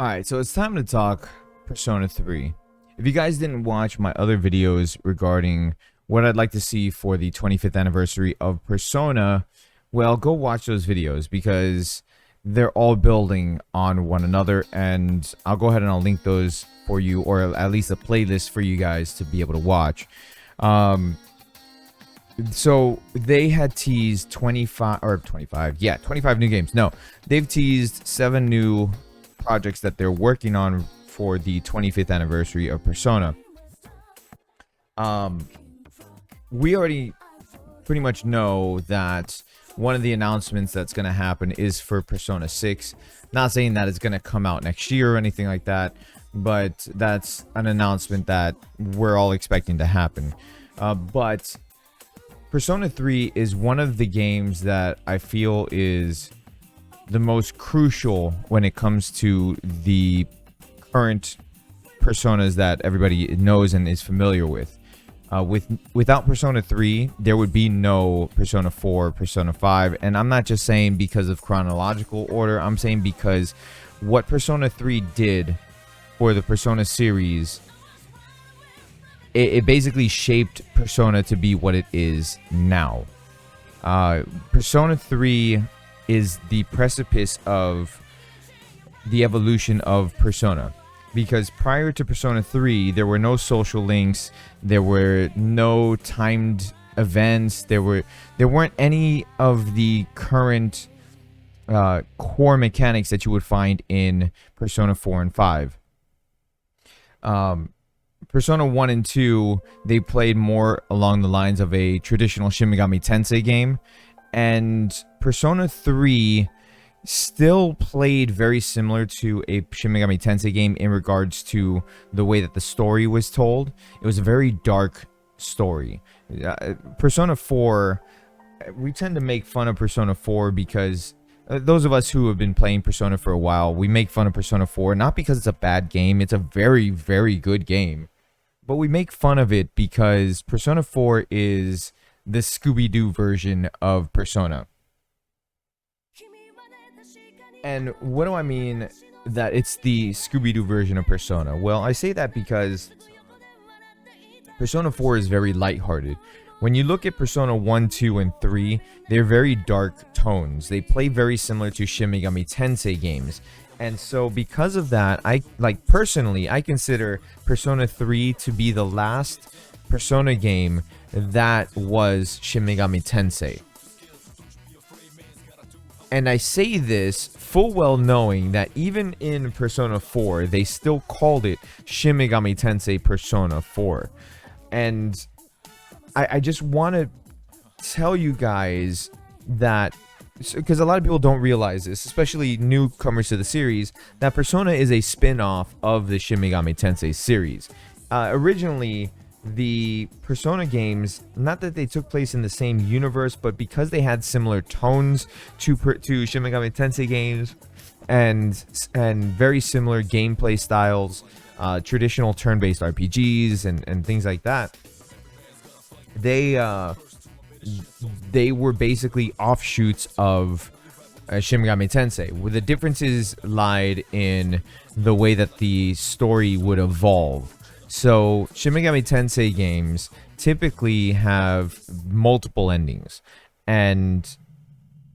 Alright, so it's time to talk Persona 3. If you guys didn't watch my other videos regarding what I'd like to see for the 25th anniversary of Persona, well, go watch those videos because they're all building on one another, and I'll go ahead and I'll link those for you, or at least a playlist for you guys to be able to watch. So they had teased 25 new games. No, they've teased 7 new projects that they're working on for the 25th anniversary of Persona. We already pretty much know that one of the announcements that's going to happen is for Persona 6. Not saying that it's going to come out next year or anything like that, but that's an announcement that we're all expecting to happen. But Persona 3 is one of the games that I feel is the most crucial when it comes to the current Personas that everybody knows and is familiar with. Without Persona 3, there would be no Persona 4, Persona 5, and I'm not just saying because of chronological order, I'm saying because what Persona 3 did for the Persona series, it basically shaped Persona to be what it is now. Persona 3 is the precipice of the evolution of Persona, because prior to Persona 3 there were no social links, there were no timed events, there weren't any of the current core mechanics that you would find in Persona 4 and 5. Persona 1 and 2, they played more along the lines of a traditional Shin Megami Tensei game, and Persona 3 still played very similar to a Shin Megami Tensei game in regards to the way that the story was told. It was a very dark story. Persona 4, we tend to make fun of Persona 4 because those of us who have been playing Persona for a while, we make fun of Persona 4 not because it's a bad game, it's a very, very good game. But we make fun of it because Persona 4 is the Scooby-Doo version of Persona. And what do I mean that it's the Scooby-Doo version of Persona? Well, I say that because Persona 4 is very lighthearted. When you look at Persona 1, 2, and 3, they're very dark tones. They play very similar to Shin Megami Tensei games. And so because of that, personally, I consider Persona 3 to be the last Persona game that was Shin Megami Tensei. And I say this full well knowing that even in Persona 4, they still called it Shin Megami Tensei Persona 4. And I just want to tell you guys that, because a lot of people don't realize this, especially newcomers to the series, that Persona is a spin-off of the Shin Megami Tensei series. Originally, the Persona games, not that they took place in the same universe, but because they had similar tones to Shin Megami Tensei games and very similar gameplay styles, traditional turn-based RPGs and things like that, they were basically offshoots of Shin Megami Tensei, where the differences lied in the way that the story would evolve. So Shin Megami Tensei games typically have multiple endings, and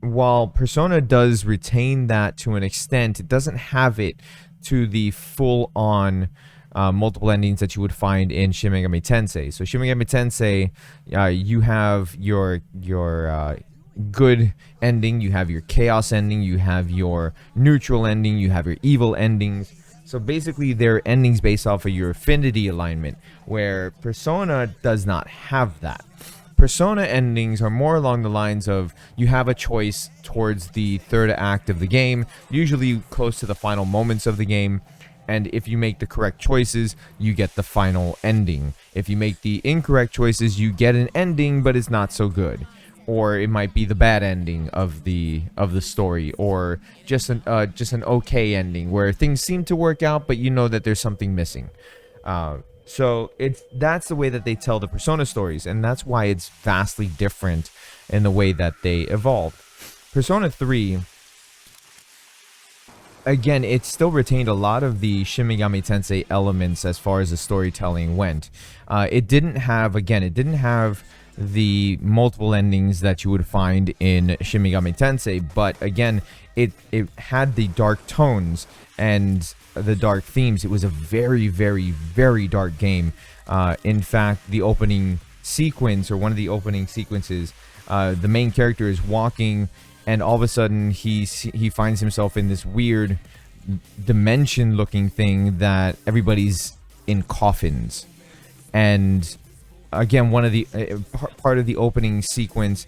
while Persona does retain that to an extent, it doesn't have it to the full-on multiple endings that you would find in Shin Megami Tensei. So Shin Megami Tensei, you have your good ending, you have your chaos ending, you have your neutral ending, you have your evil endings. So basically they're endings based off of your affinity alignment, where Persona does not have that. Persona endings are more along the lines of you have a choice towards the third act of the game, usually close to the final moments of the game, and if you make the correct choices, you get the final ending. If you make the incorrect choices, you get an ending, but it's not so good. Or it might be the bad ending of the story, or just an okay ending where things seem to work out, but you know that there's something missing. So that's the way that they tell the Persona stories, and that's why it's vastly different in the way that they evolve. Persona 3 again, it still retained a lot of the Shin Megami Tensei elements as far as the storytelling went. It didn't have, again, it didn't have the multiple endings that you would find in Shin Megami Tensei, but again, it had the dark tones and the dark themes. It was a very, very, very dark game. In fact, the opening sequence, or one of the opening sequences, the main character is walking, and all of a sudden he finds himself in this weird dimension-looking thing that everybody's in coffins. And again, one of the part of the opening sequence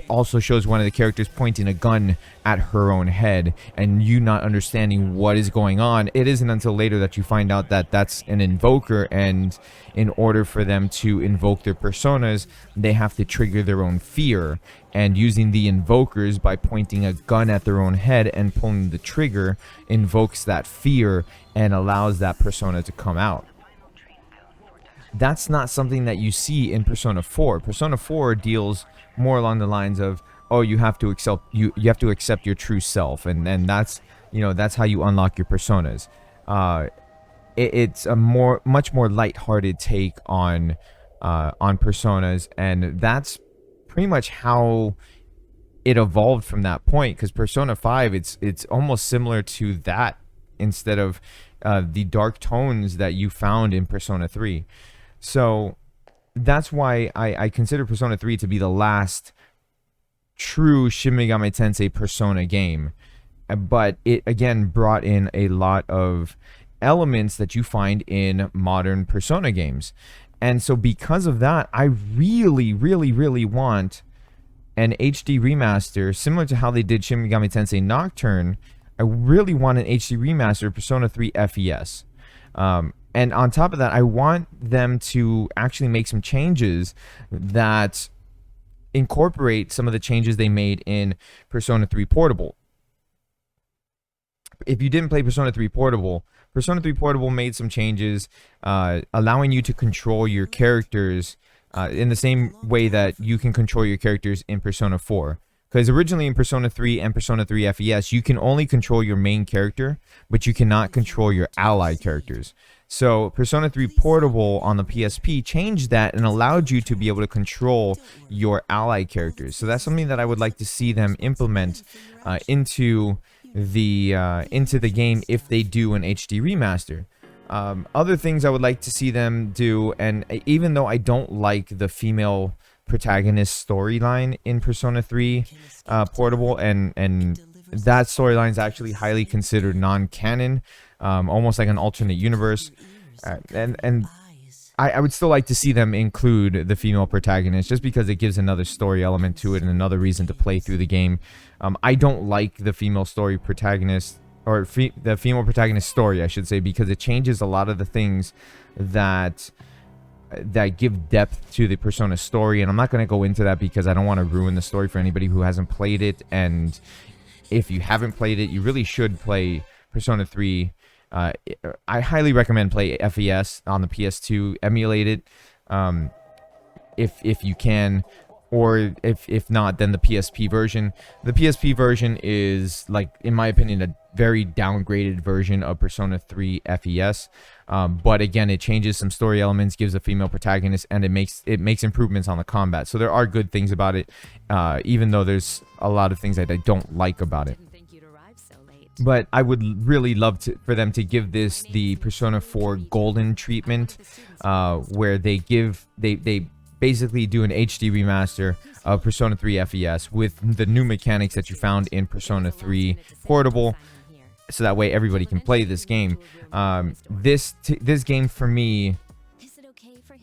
also shows one of the characters pointing a gun at her own head, and you not understanding what is going on. It isn't until later that you find out that that's an invoker, and in order for them to invoke their personas, they have to trigger their own fear, and using the invokers by pointing a gun at their own head and pulling the trigger invokes that fear and allows that persona to come out. That's not something that you see in Persona 4. Persona 4 deals more along the lines of, oh, you have to accept you have to accept your true self, and that's, you know, that's how you unlock your personas. It's a much more lighthearted take on personas, and that's pretty much how it evolved from that point. Because Persona 5, it's almost similar to that, instead of the dark tones that you found in Persona 3. So that's why I consider Persona 3 to be the last true Shin Megami Tensei Persona game. But it, again, brought in a lot of elements that you find in modern Persona games. And so because of that, I really, really, really want an HD remaster, similar to how they did Shin Megami Tensei Nocturne. I really want an HD remaster of Persona 3 FES. And on top of that, I want them to actually make some changes that incorporate some of the changes they made in Persona 3 Portable. If you didn't play Persona 3 Portable, Persona 3 Portable made some changes, allowing you to control your characters in the same way that you can control your characters in Persona 4. Because originally in Persona 3 and Persona 3 FES, you can only control your main character, but you cannot control your ally characters. So Persona 3 Portable on the PSP changed that and allowed you to be able to control your ally characters. So that's something that I would like to see them implement into the game if they do an HD remaster. Other things I would like to see them do, and even though I don't like the female protagonist storyline in Persona 3 Portable, and that storyline is actually highly considered non-canon, almost like an alternate universe, and I would still like to see them include the female protagonist, just because it gives another story element to it and another reason to play through the game. I don't like the female story protagonist, or the female protagonist story, I should say, because it changes a lot of the things that give depth to the Persona story, and I'm not going to go into that because I don't want to ruin the story for anybody who hasn't played it. And if you haven't played it, you really should play Persona 3. I highly recommend play FES on the PS2, emulate it if you can, or if not, then the PSP version. The PSP version is, like, in my opinion, a very downgraded version of Persona 3 FES. But again, it changes some story elements, gives a female protagonist, and it makes improvements on the combat. So there are good things about it, even though there's a lot of things that I don't like about it. But I would really love for them to give this the Persona 4 Golden treatment, where they basically do an HD remaster of Persona 3 FES with the new mechanics that you found in Persona 3 Portable, so that way everybody can play this game. This game, for me,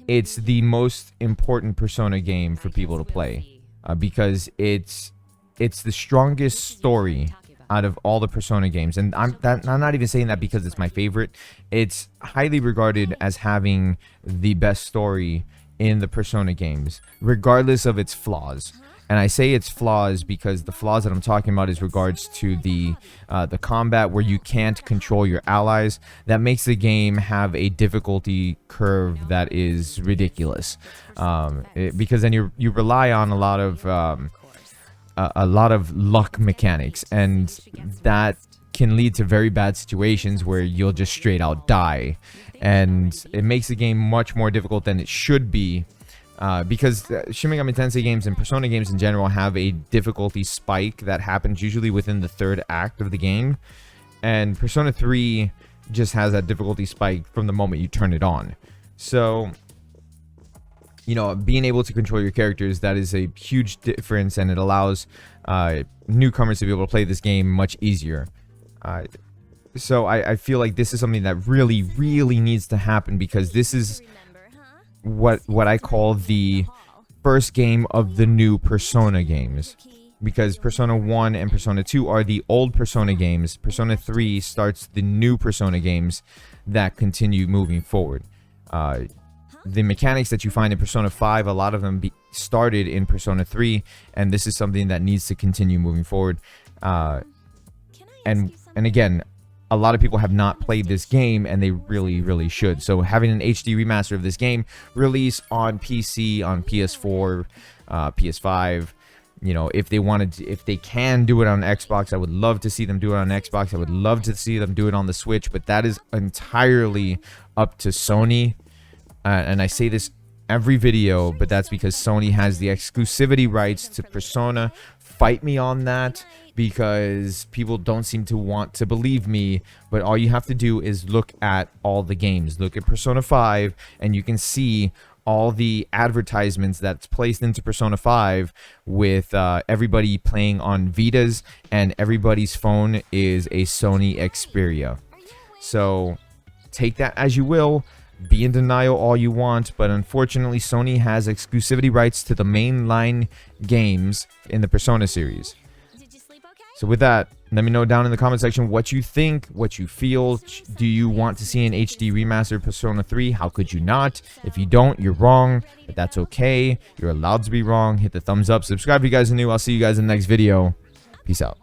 it's the most important Persona game for people to play, because it's the strongest story out of all the Persona games. And I'm not even saying that because it's my favorite. It's highly regarded as having the best story in the Persona games, regardless of its flaws. And I say its flaws because the flaws that I'm talking about is regards to the combat, where you can't control your allies. That makes the game have a difficulty curve that is ridiculous, because then you rely on a lot of luck mechanics, and that can lead to very bad situations where you'll just straight out die, and it makes the game much more difficult than it should be, because Shin Megami Tensei games and Persona games in general have a difficulty spike that happens usually within the third act of the game, and Persona 3 just has that difficulty spike from the moment you turn it on. So, you know, being able to control your characters, that is a huge difference, and it allows newcomers to be able to play this game much easier. So I feel like this is something that really needs to happen, because this is what I call the first game of the new Persona games. Because Persona 1 and Persona 2 are the old Persona games. Persona 3 starts the new Persona games that continue moving forward. The mechanics that you find in Persona 5, a lot of them started in Persona 3, and this is something that needs to continue moving forward. And again, a lot of people have not played this game, and they really should. So having an HD remaster of this game release on PC, on PS4, PS5, you know, if they wanted to, if they can do it on Xbox, I would love to see them do it on Xbox. I would love to see them do it on the Switch, but that is entirely up to Sony. And I say this every video, but that's because Sony has the exclusivity rights to Persona. Fight me on that, because people don't seem to want to believe me, but all you have to do is look at all the games. Look at Persona 5, and you can see all the advertisements that's placed into Persona 5 with everybody playing on Vitas, and everybody's phone is a Sony Xperia. So take that as you will. Be in denial all you want, but unfortunately Sony has exclusivity rights to the mainline games in the Persona series. So with that, let me know down in the comment section what you think, what you feel. Do you want to see an HD remaster of Persona 3? How could you not? If you don't, you're wrong, but that's okay. You're allowed to be wrong. Hit the thumbs up. Subscribe if you guys are new. I'll see you guys in the next video. Peace out.